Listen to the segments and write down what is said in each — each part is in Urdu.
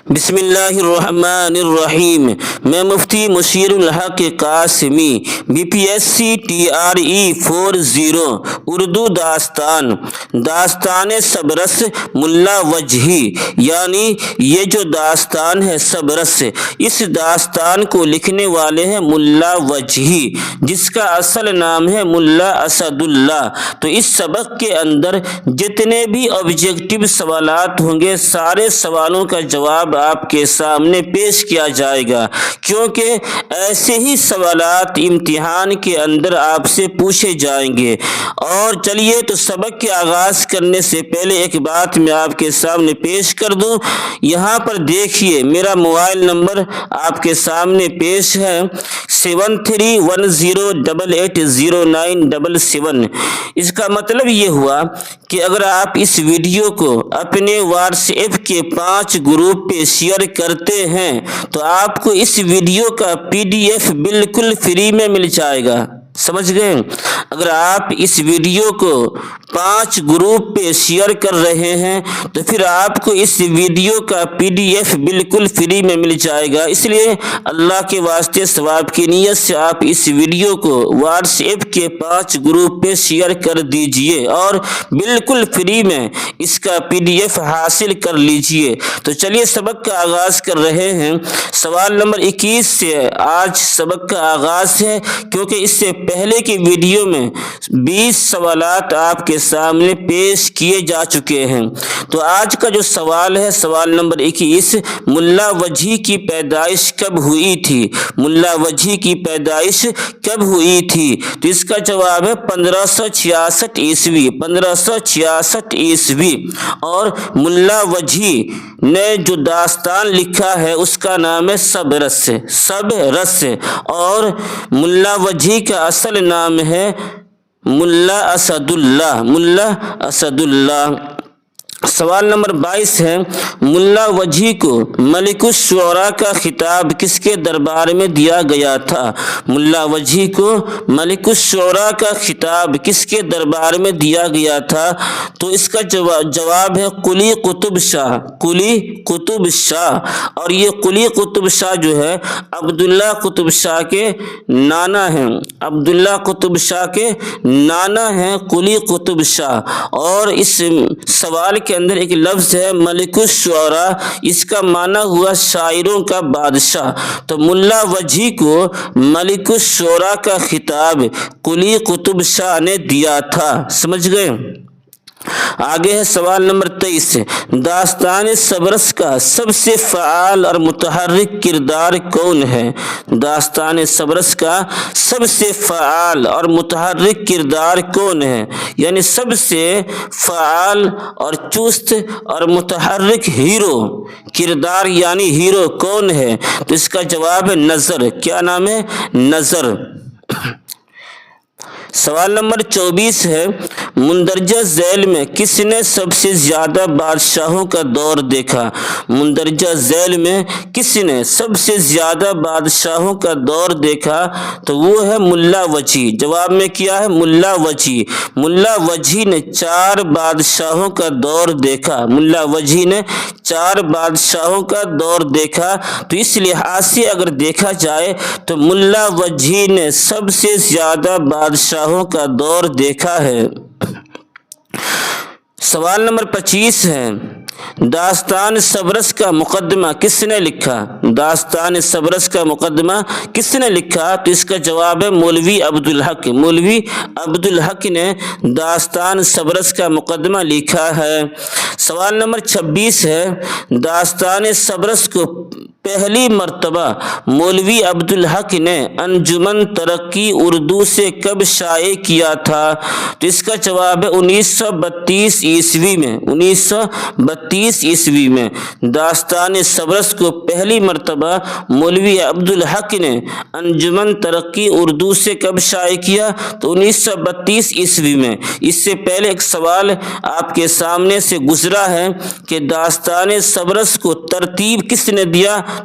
بسم اللہ الرحمن الرحیم۔ میں مفتی مشیر الحق قاسمی، BPSC TRE 40 اردو داستان سبرس ملا وجہی، یعنی یہ جو داستان ہے سبرس، اس داستان کو لکھنے والے ہیں ملا وجہی، جس کا اصل نام ہے ملا اسد اللہ۔ تو اس سبق کے اندر جتنے بھی آبجیکٹو سوالات ہوں گے، سارے سوالوں کا جواب آپ کے سامنے پیش کیا جائے گا، کیونکہ ایسے ہی سوالات امتحان کے اندر آپ سے پوچھے جائیں گے۔ اور چلیے تو سبق کے آغاز کرنے سے پہلے ایک بات میں آپ کے سامنے پیش کر دوں۔ یہاں پر دیکھیے میرا موبائل نمبر آپ کے سامنے پیش ہے 7310880977۔ اس کا مطلب یہ ہوا کہ اگر آپ اس ویڈیو کو اپنے واٹس ایپ کے 5 گروپ پہ شیئر کرتے ہیں تو آپ کو اس ویڈیو کا PDF بالکل فری میں مل جائے گا، سمجھ گئے؟ اگر آپ اس ویڈیو کو 5 گروپ پہ شیئر کر رہے ہیں تو پھر آپ کو اس ویڈیو کا PDF بالکل فری میں مل جائے گا۔ اس لیے اللہ کے واسطے ثواب کی نیت سے آپ اس ویڈیو کو واٹس ایپ کے 5 گروپ پہ شیئر کر دیجئے اور بالکل فری میں اس کا PDF حاصل کر لیجئے۔ تو چلیے سبق کا آغاز کر رہے ہیں۔ سوال نمبر 21 سے آج سبق کا آغاز ہے، کیونکہ اس سے پہلے کی ویڈیو میں 20 سوالات آپ کے سامنے پیش کیے جا چکے ہیں۔ تو آج کا جو سوال ہے، سوال نمبر 21، ملا وجہی کی پیدائش کب ہوئی تھی؟ ملا وجہی کی پیدائش کب ہوئی تھی؟ تو اس کا جواب ہے 1566 عیسوی، 1566 عیسوی۔ اور ملا وجہی نے جو داستان لکھا ہے اس کا نام ہے سبرس، سبرس۔ اور ملا وجہی کا اصل نام ہے ملا اسد اللہ، ملا اسد اللہ۔ سوال نمبر 22 ہے، ملا وجہی کو ملک الشعراء کا خطاب کس کے دربار میں دیا گیا تھا؟ ملا وجہی کو ملک الشعراء کا خطاب کس کے دربار میں دیا گیا تھا؟ تو اس کا جواب ہے قلی قطب شاہ، قلی قطب شاہ۔ اور یہ قلی قطب شاہ جو ہے عبداللہ قطب شاہ کے نانا ہیں، عبداللہ قطب شاہ کے نانا ہیں قلی قطب شاہ۔ اور اس سوال کے اندر ایک لفظ ہے ملک الشعراء، اس کا معنی ہوا شاعروں کا بادشاہ۔ تو ملا وجہی کو ملک الشعراء کا خطاب قلی قطب شاہ نے دیا تھا، سمجھ گئے؟ آگے ہے سوال نمبر 23، داستان سبرس کا سب سے فعال اور متحرک کردار کون ہے؟ داستان سبرس کا سب سے فعال اور متحرک کردار کون ہے؟ یعنی سب سے فعال اور چست اور متحرک ہیرو کردار یعنی ہیرو کون ہے؟ تو اس کا جواب ہے نظر۔ کیا نام ہے؟ نظر۔ سوال نمبر 24 ہے، مندرجہ ذیل میں کس نے سب سے زیادہ بادشاہوں کا دور دیکھا؟ مندرجہ ذیل میں کس نے سب سے زیادہ بادشاہوں کا دور دیکھا؟ تو وہ ہے ملا وجہی۔ جواب میں کیا ہے؟ ملا وجہی۔ ملا وجہی نے 4 بادشاہوں کا دور دیکھا، ملا وجہی نے 4 بادشاہوں کا دور دیکھا۔ تو اس لحاظ سے اگر دیکھا جائے تو ملا وجہی نے سب سے زیادہ بادشاہوں کا دور دیکھا ہے۔ سوال نمبر 25 ہے، داستان سبرس کا مقدمہ کس نے لکھا؟ داستان سبرس کا مقدمہ کس نے لکھا؟ تو اس کا جواب ہے مولوی عبدالحق۔ مولوی عبدالحق نے داستان سبرس کا مقدمہ لکھا ہے۔ سوال نمبر 26 ہے، داستان سبرس کو پہلی مرتبہ مولوی عبدالحق نے انجمن ترقی اردو سے کب شائع کیا تھا؟ تو اس کا جواب ہے 1932 عیسوی میں، 1932 عیسوی میں داستان سبرس کو پہلی مرتبہ مولوی عبدالحق نے انجمن ترقی اردو سے کب شائع کیا؟ تو 1932 عیسوی میں۔ اس سے پہلے ایک سوال آپ کے سامنے سے گزرا ہے کہ داستان سبرس کو ترتیب کس نے دیا؟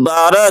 12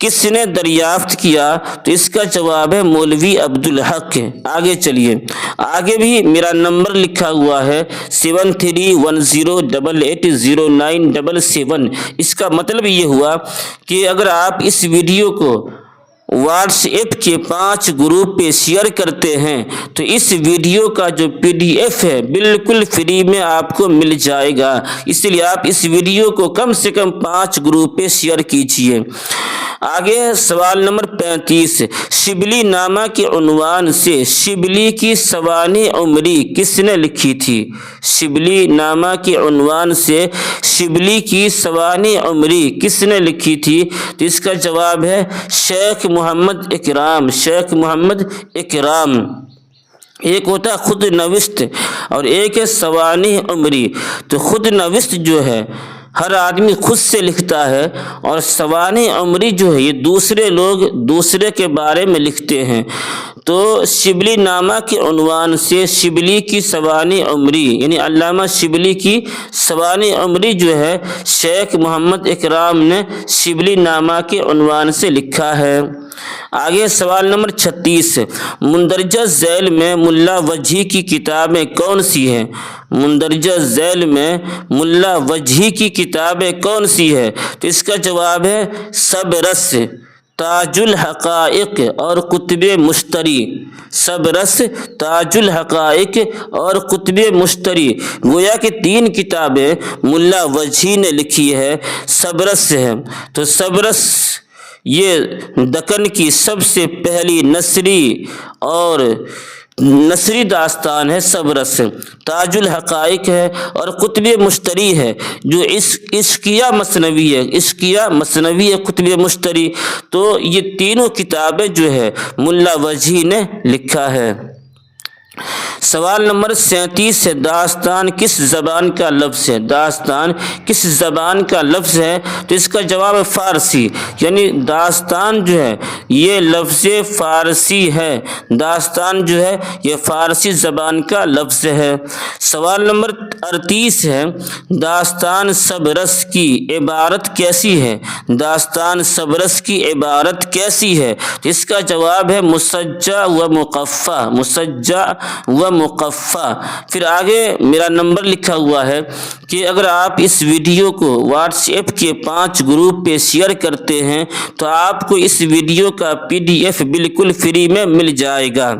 کس نے دریافت کیا؟ تو اس کا جواب ہے مولوی عبدالحق ہے۔ آگے چلیے، آگے بھی میرا نمبر لکھا ہوا ہے 7310880977۔ اس کا مطلب یہ ہوا کہ اگر آپ اس ویڈیو کو واٹس ایپ کے 5 گروپ پہ شیئر کرتے ہیں تو اس ویڈیو کا جو PDF ہے بالکل فری میں آپ کو مل جائے گا، اس لیے آپ اس ویڈیو کو کم سے کم 5 گروپ پہ شیئر کیجیے۔ آگے سوال نمبر 35، شبلی نامہ کے عنوان سے شبلی کی سوانح عمری کس نے لکھی تھی؟ شبلی نامہ کے عنوان سے شبلی کی سوانح عمری کس نے لکھی تھی؟ تو اس کا جواب ہے شیخ محمد اکرام، شیخ محمد اکرام۔ ایک ہوتا ہے خود نوشت اور ایک ہے سوانح عمری۔ تو خود نوشت جو ہے ہر آدمی خود سے لکھتا ہے، اور سوانح عمری جو ہے یہ دوسرے لوگ دوسرے کے بارے میں لکھتے ہیں۔ تو شبلی نامہ کے عنوان سے شبلی کی سوانح عمری یعنی علامہ شبلی کی سوانح عمری جو ہے شیخ محمد اکرام نے شبلی نامہ کے عنوان سے لکھا ہے۔ آگے سوال نمبر 36، مندرجہ ذیل میں ملا وجہی کی کتابیں کون سی ہیں؟ مندرجہ ذیل میں ملا وجہی کی کتابیں کون سی ہے؟ تو اس کا جواب ہے سبرس، تاج الحقائق اور کتب مشتری۔ سبرس، تاج الحقائق اور کتب مشتری، گویا کہ 3 کتابیں ملا وجہی نے لکھی ہے، سبرس ہے۔ تو سبرس یہ دکن کی سب سے پہلی نثری داستان ہے سبرس۔ تاج الحقائق ہے اور کتب مشتری ہے جو عشقیہ مثنوی ہے، عشقیہ مثنوی ہے کتب مشتری۔ تو یہ تینوں کتابیں جو ہے ملا وجہی نے لکھا ہے۔ سوال نمبر 37 ہے، داستان کس زبان کا لفظ ہے؟ داستان کس زبان کا لفظ ہے؟ تو اس کا جواب فارسی، یعنی داستان جو ہے یہ لفظ فارسی ہے، داستان جو ہے یہ فارسی زبان کا لفظ ہے۔ سوال نمبر 38 ہے، داستان سبرس کی عبارت کیسی ہے؟ داستان سبرس کی عبارت کیسی ہے؟ تو اس کا جواب ہے مسجع و مقفع، مسجع و مقفع۔ پھر آگے میرا نمبر لکھا ہوا ہے کہ اگر آپ اس ویڈیو کو واٹس ایپ کے 5 گروپ پہ شیئر کرتے ہیں تو آپ کو اس ویڈیو کا PDF بالکل فری میں مل جائے گا۔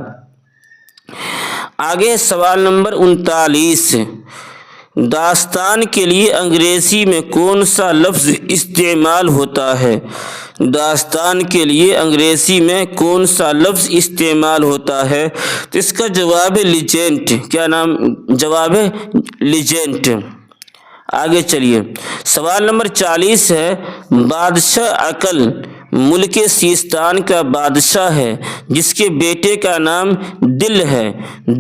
آگے سوال نمبر 39، داستان کے لیے انگریزی میں کون سا لفظ استعمال ہوتا ہے؟ داستان کے لیے انگریزی میں کون سا لفظ استعمال ہوتا ہے؟ تو اس کا جواب ہے لیجنڈ۔ کیا نام جواب ہے؟ لیجنڈ۔ آگے چلیے، سوال نمبر 40 ہے، بادشاہ عقل ملک سیستان کا بادشاہ ہے جس کے بیٹے کا نام دل ہے،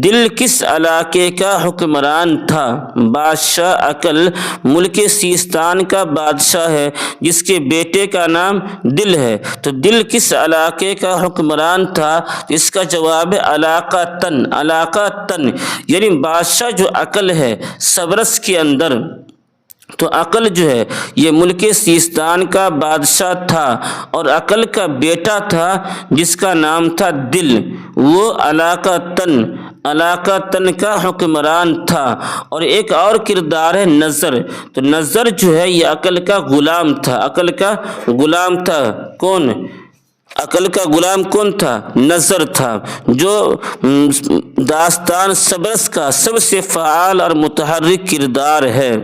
دل کس علاقے کا حکمران تھا؟ بادشاہ عقل ملک سیستان کا بادشاہ ہے جس کے بیٹے کا نام دل ہے، تو دل کس علاقے کا حکمران تھا؟ اس کا جواب ہے علاقہ تن، علاقہ تن، یعنی بادشاہ جو عقل ہے سبرس کے اندر، تو عقل جو ہے یہ ملک سیستان کا بادشاہ تھا اور عقل کا بیٹا تھا جس کا نام تھا دل، وہ علاقہ تن کا حکمران تھا۔ اور ایک اور کردار ہے نظر، تو نظر جو ہے یہ عقل کا غلام تھا، عقل کا غلام تھا۔ کون؟ عقل کا غلام کون تھا؟ نظر تھا، جو داستان سبرس کا سب سے فعال اور متحرک کردار ہے۔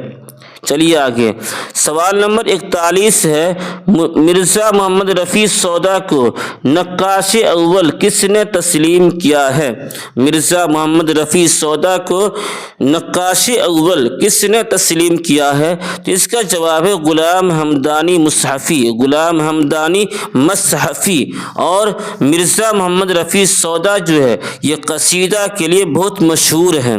چلیے آگے، سوال نمبر 41 ہے، مرزا محمد رفیع سودا کو نقاش اول کس نے تسلیم کیا ہے؟ مرزا محمد رفیع سودا کو نقاش اول کس نے تسلیم کیا ہے؟ تو اس کا جواب ہے غلام حمدانی مصحفی، غلام حمدانی مصحفی۔ اور مرزا محمد رفیع سودا جو ہے یہ قصیدہ کے لیے بہت مشہور ہیں۔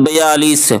42,